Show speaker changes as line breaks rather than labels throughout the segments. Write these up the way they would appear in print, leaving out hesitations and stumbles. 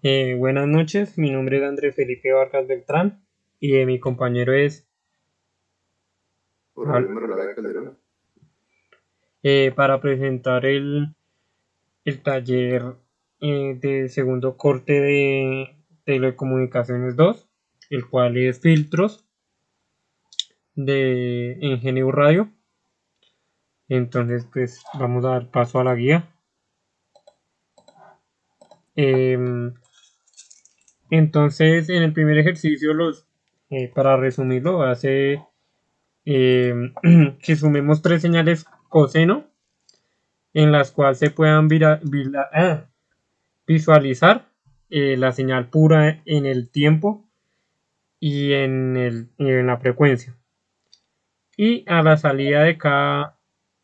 Buenas noches, mi nombre es Andrés Felipe Vargas Beltrán y mi compañero es
Jorge Luis Marulanda Calderón.
para presentar el taller de segundo corte de Telecomunicaciones 2, el cual es filtros de en GNU Radio. Entonces, pues vamos a dar paso a la guía. Em, entonces, en el primer ejercicio, para resumirlo, hace que sumemos tres señales coseno en las cuales se puedan visualizar la señal pura en el tiempo y en la frecuencia. Y a la salida de cada...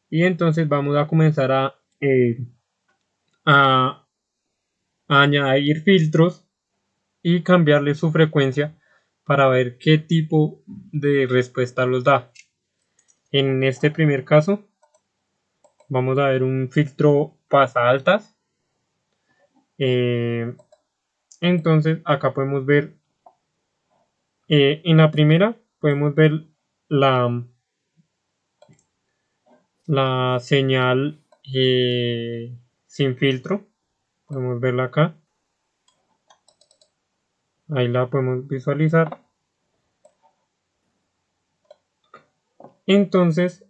Y entonces vamos a comenzar a, a añadir filtros y cambiarle su frecuencia para ver qué tipo de respuesta los da. En este primer caso vamos a ver un filtro pasa altas. Eh, entonces acá podemos ver, en la primera podemos ver la, la señal sin filtro. Podemos verla acá. Ahí la podemos visualizar. Entonces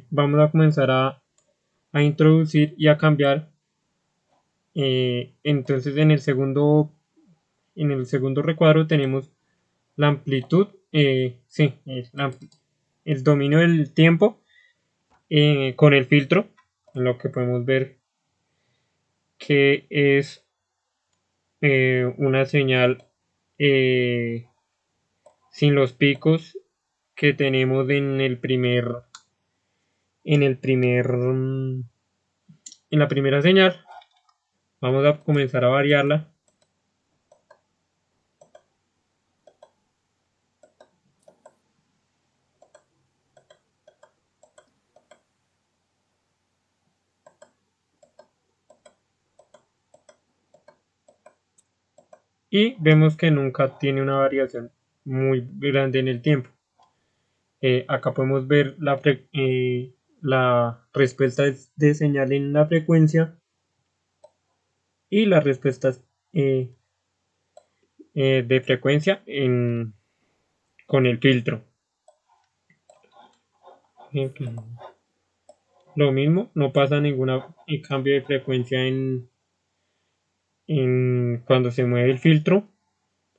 vamos a comenzar a introducir y a cambiar. Entonces en el segundo recuadro tenemos la amplitud. Sí, el dominio del tiempo con el filtro, en lo que podemos ver que es una señal sin los picos que tenemos en el primer, en la primera señal. Vamos a comenzar a variarla y vemos que nunca tiene una variación muy grande en el tiempo. Acá podemos ver la respuesta de señal en la frecuencia y las respuestas eh, de frecuencia con el filtro. Lo mismo, no pasa ningún cambio de frecuencia cuando se mueve el filtro,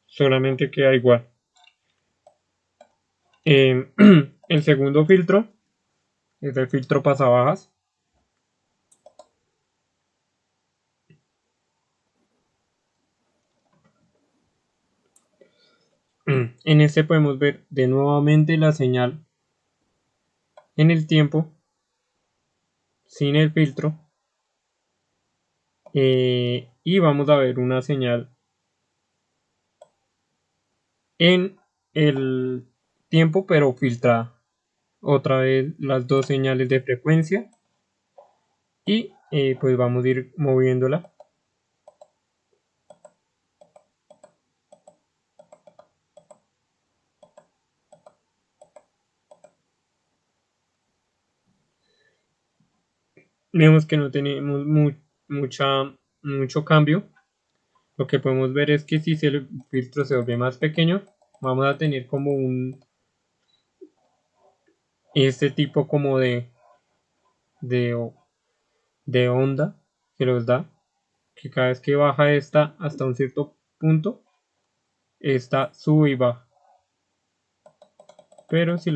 solamente queda igual. Eh, el segundo filtro es el filtro pasabajas. En este podemos ver de nuevamente la señal en el tiempo sin el filtro, y vamos a ver una señal en el tiempo pero filtrada. Otra vez las dos señales de frecuencia y pues vamos a ir moviéndola. Vemos que no tenemos mucho cambio. Lo que podemos ver es que si el filtro se vuelve más pequeño, vamos a tener como este tipo como de, de onda que los da, que cada vez que baja esta hasta un cierto punto, esta sube y baja. Pero si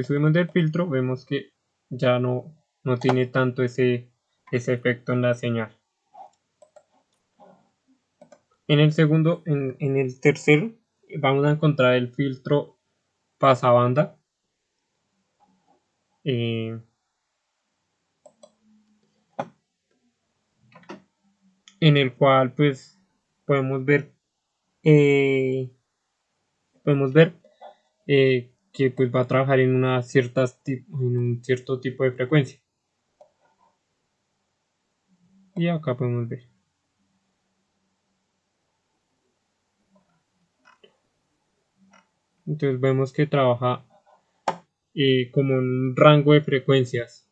subimos del filtro, vemos que ya no tiene tanto ese efecto en la señal. En el tercero, vamos a encontrar el filtro pasabanda, eh, en el cual pues podemos ver, eh, podemos ver que pues va a trabajar en en un cierto tipo de frecuencia. Y acá podemos ver. Entonces vemos que trabaja como un rango de frecuencias,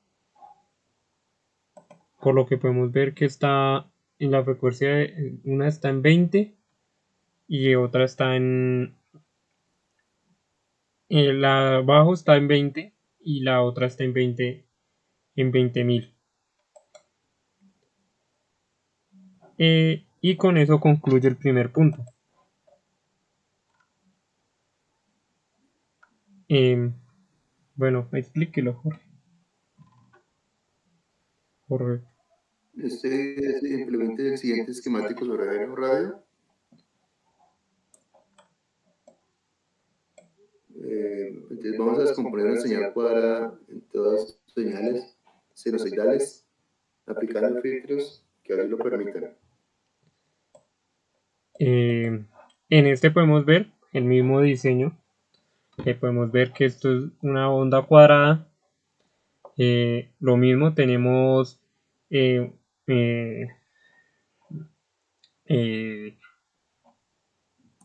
por lo que podemos ver que está en la frecuencia una está en 20 y otra está en la abajo está en 20 y la otra está en 20.000. Y con eso concluye el primer punto. Bueno, explíquelo, Jorge.
Implemente el siguiente esquemático sobre un radio. Entonces vamos a descomponer la señal cuadrada en todas sus señales sinusoidales, aplicando filtros que así lo permitan.
En este podemos ver el mismo diseño, podemos ver que esto es una onda cuadrada. Lo mismo tenemos eh, eh,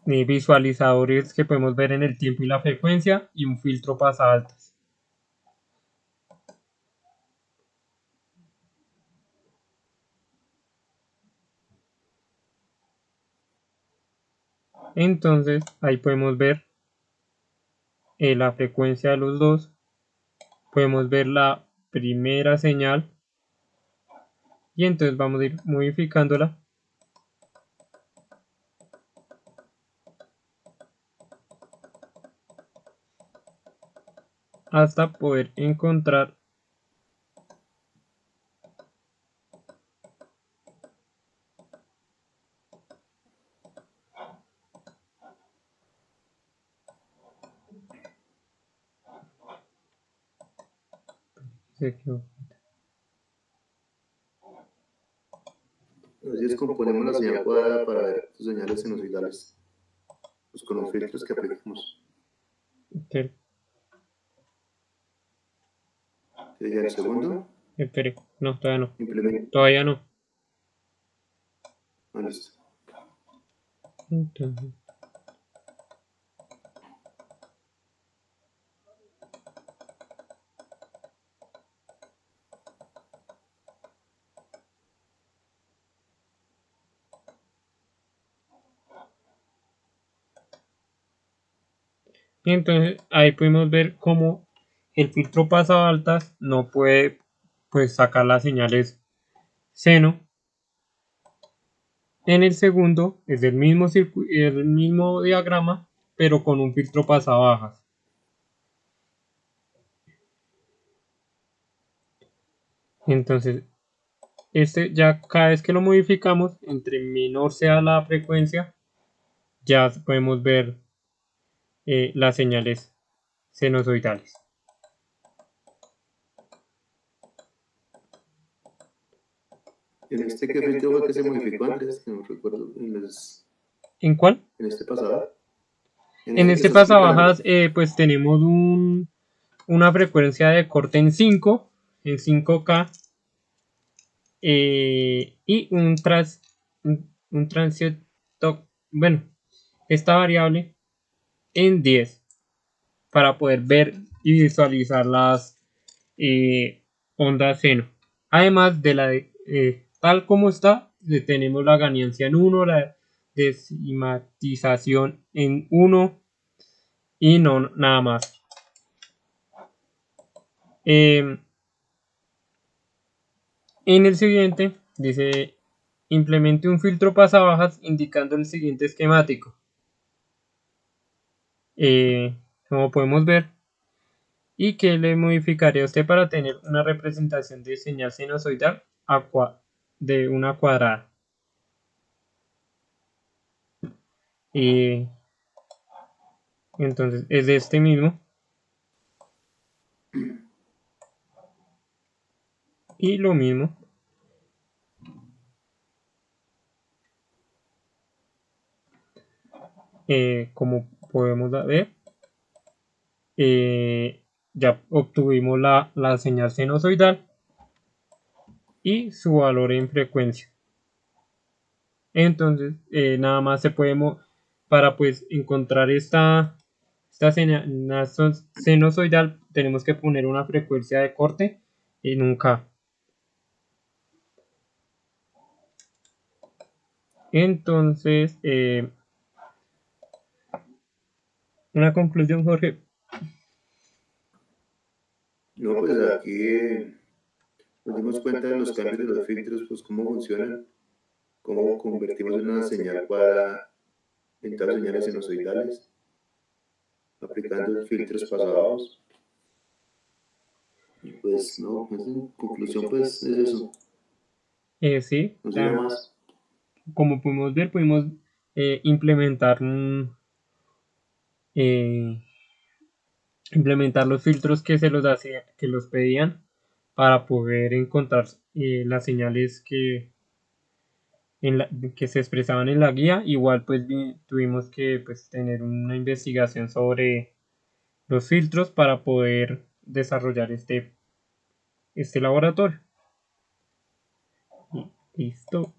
visualizadores que podemos ver en el tiempo y la frecuencia y un filtro pasaaltas. Entonces ahí podemos ver la frecuencia de los dos, podemos ver la primera señal y entonces vamos a ir modificándola hasta poder encontrar
Así descomponemos la señal cuadrada para ver sus señales sinusoidales, pues con los filtros que aplicamos.
Okay.
¿Y el segundo?
Espere, no, todavía no.
Implementa.
Todavía no.
Ah, listo.
Entonces, ahí pudimos ver cómo el filtro pasabaltas no puede pues sacar las señales seno. En el segundo es el mismo diagrama, pero con un filtro pasabajas. Entonces, ya cada vez que lo modificamos, entre menor sea la frecuencia, ya podemos ver las señales sinusoidales.
¿En este qué filtro fue que se modificó antes? No recuerdo.
¿En cuál?
En este pasado.
En este pasabajas pues tenemos una frecuencia de corte en 5K, y un tránsito, bueno, esta variable en 10 para poder ver y visualizar las ondas seno. Además de tal como está, tenemos la ganancia en 1, la decimatización en 1 y no nada más. En el siguiente dice implemente un filtro pasabajas indicando el siguiente esquemático. Como podemos ver, y que le modificaría a usted para tener una representación de señal sinusoidal de una cuadrada. Entonces es de este mismo. Y lo mismo. Como podemos ver, ya obtuvimos la señal sinusoidal y su valor en frecuencia. Entonces nada más se puede para pues encontrar esta esta sinusoidal tenemos que poner una frecuencia de corte en un K. Entonces, una conclusión, Jorge.
No, pues aquí nos dimos cuenta de los cambios de los filtros, pues cómo funcionan, cómo convertimos una señal cuadrada en todas señales sinusoidales, aplicando filtros pasados. Y pues no, pues en conclusión pues es eso.
Sí,
No sé más.
como pudimos ver, pudimos implementar eh, implementar los filtros que que los pedían para poder encontrar las señales que se expresaban en la guía. Igual pues tuvimos que pues, tener una investigación sobre los filtros para poder desarrollar este laboratorio. Listo.